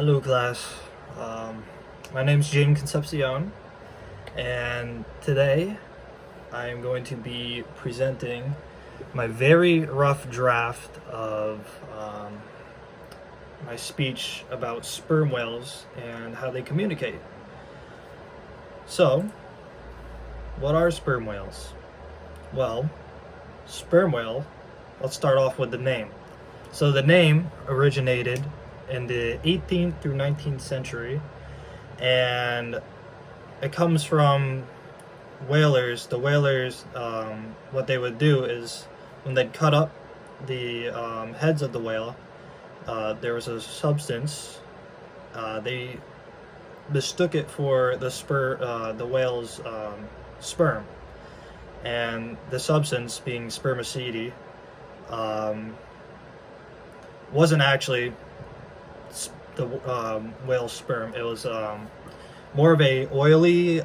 Hello class, my name is Jaden Concepcion, and today I am going to be presenting my very rough draft of my speech about sperm whales and how they communicate. So, what are sperm whales? Well, sperm whale, let's start off with the name. So the name originated in the 18th through 19th century, and it comes from whalers. The whalers, what they would do is when they'd cut up the heads of the whale, there was a substance. They mistook it for the whale's sperm, and the substance, being spermaceti, wasn't actually the whale's sperm. It was more of a oily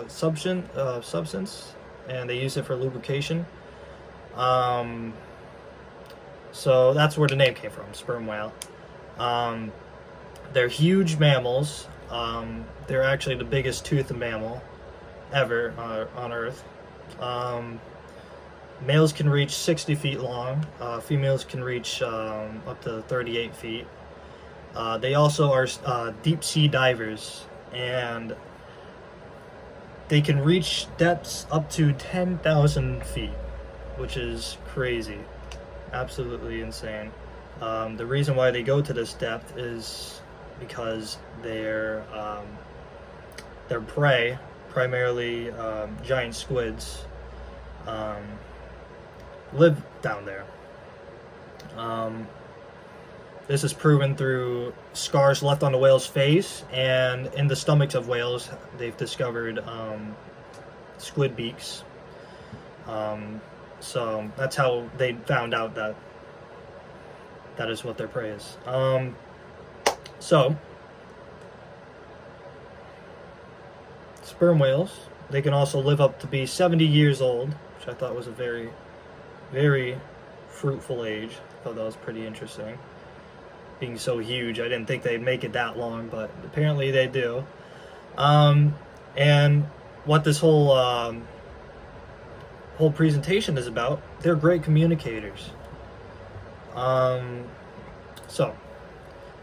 substance, and they use it for lubrication. So that's where the name came from, sperm whale. They're huge mammals. They're actually the biggest toothed mammal ever on Earth. Males can reach 60 feet long. Females can reach up to 38 feet. They also are deep sea divers, and they can reach depths up to 10,000 feet, which is crazy, absolutely insane. The reason why they go to this depth is because their prey, primarily giant squids, live down there. This is proven through scars left on the whale's face, and in the stomachs of whales they've discovered squid beaks. So that's how they found out that is what their prey is. So sperm whales, they can also live up to be 70 years old, which I thought was a very, very fruitful age. I thought that was pretty interesting. Being so huge, I didn't think they'd make it that long, but apparently they do. And what this whole presentation is about, they're great communicators. So,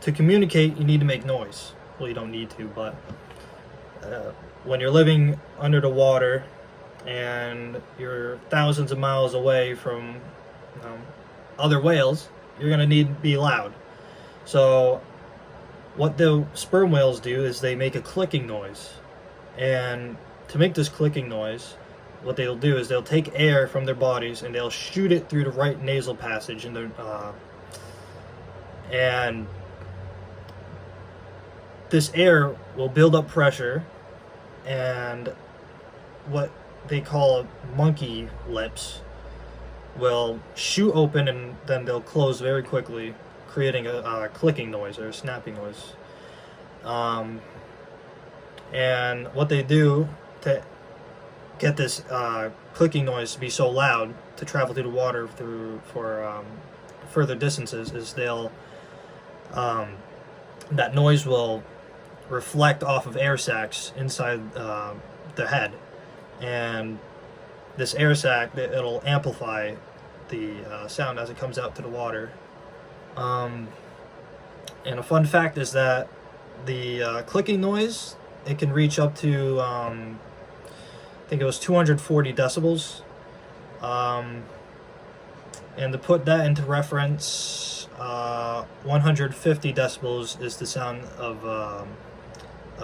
to communicate, you need to make noise. Well, you don't need to, but when you're living under the water and you're thousands of miles away from other whales, you're going to need to be loud. So what the sperm whales do is they make a clicking noise. And to make this clicking noise, what they'll do is they'll take air from their bodies and they'll shoot it through the right nasal passage in their, and this air will build up pressure, and what they call monkey lips will shoot open, and then they'll close very quickly, creating a clicking noise or a snapping noise. And what they do to get this clicking noise to be so loud to travel through the water for further distances is they'll that noise will reflect off of air sacs inside the head, and this air sac, it'll amplify the sound as it comes out to the water. And a fun fact is that the clicking noise, it can reach up to I think it was 240 decibels. And to put that into reference, 150 decibels is the sound of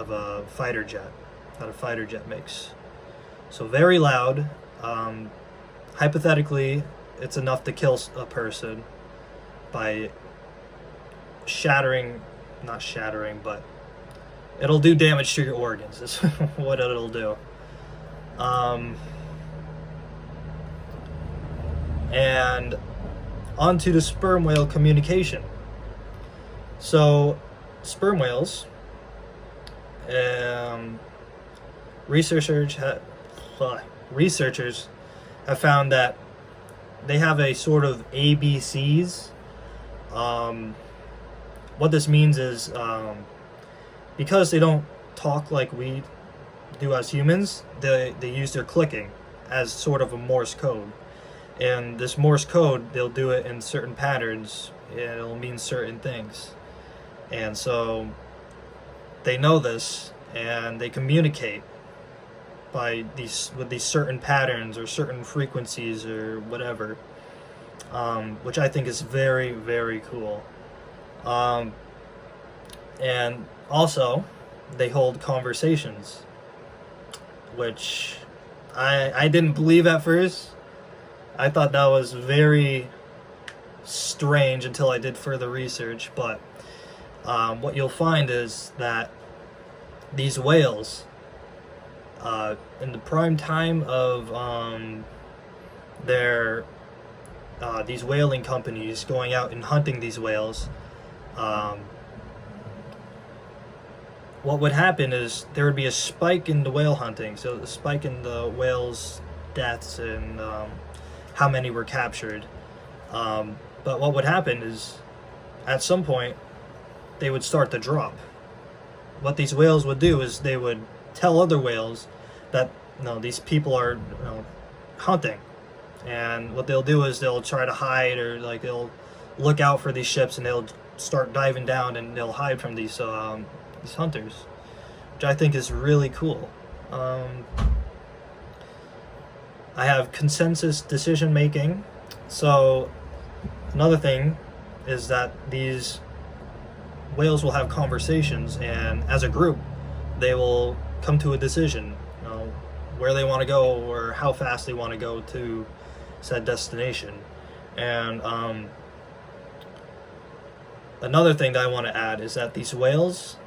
a fighter jet that a fighter jet makes. So very loud. Hypothetically, it's enough to kill a person by not shattering, but it'll do damage to your organs, is what it'll do. And onto the sperm whale communication. So sperm whales, researchers have found that they have a sort of ABCs what this means is because they don't talk like we do as humans, they use their clicking as sort of a Morse code. And this Morse code, they'll do it in certain patterns, and it'll mean certain things. And so they know this, and they communicate with these certain patterns or certain frequencies or whatever, which I think is very, very cool. And also, they hold conversations, which I didn't believe at first. I thought that was very strange until I did further research, but what you'll find is that these whales, in the prime time of these whaling companies going out and hunting these whales, what would happen is there would be a spike in the whale hunting, so a spike in the whales' deaths and how many were captured. But what would happen is, at some point, they would start to drop. What these whales would do is they would tell other whales that these people are hunting, and what they'll do is they'll try to hide, or like they'll look out for these ships and they'll start diving down and they'll hide from these hunters, which I think is really cool. I have consensus decision making. So another thing is that these whales will have conversations, and as a group they will come to a decision, where they want to go or how fast they want to go to said destination. And another thing that I want to add is that these whales,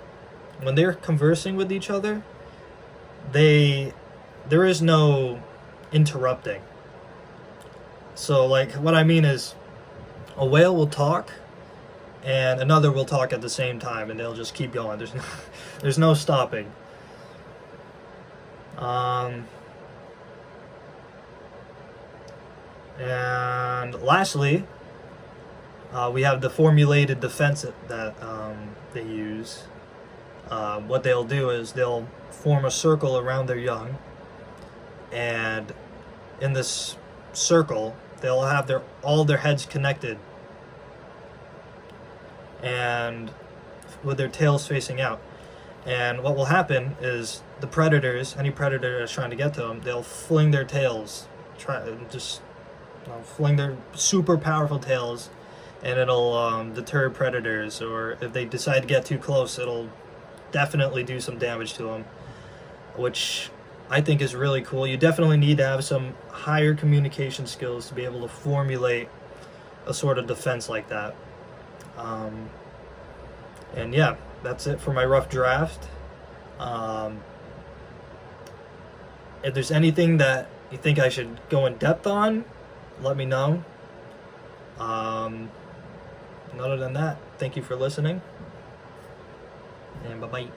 when they're conversing with each other, there is no interrupting. So like what I mean is, a whale will talk and another will talk at the same time, and they'll just keep going. There's no stopping. And lastly, we have the formulated defense that they use. What they'll do is they'll form a circle around their young, and in this circle they'll have all their heads connected and with their tails facing out. And what will happen is the predators, any predator that's trying to get to them, they'll fling their tails, fling their super powerful tails, and it'll deter predators. Or if they decide to get too close, it'll definitely do some damage to them, which I think is really cool. You definitely need to have some higher communication skills to be able to formulate a sort of defense like that. And yeah, that's it for my rough draft. If there's anything that you think I should go in depth on, let me know. And other than that, thank you for listening, and bye-bye.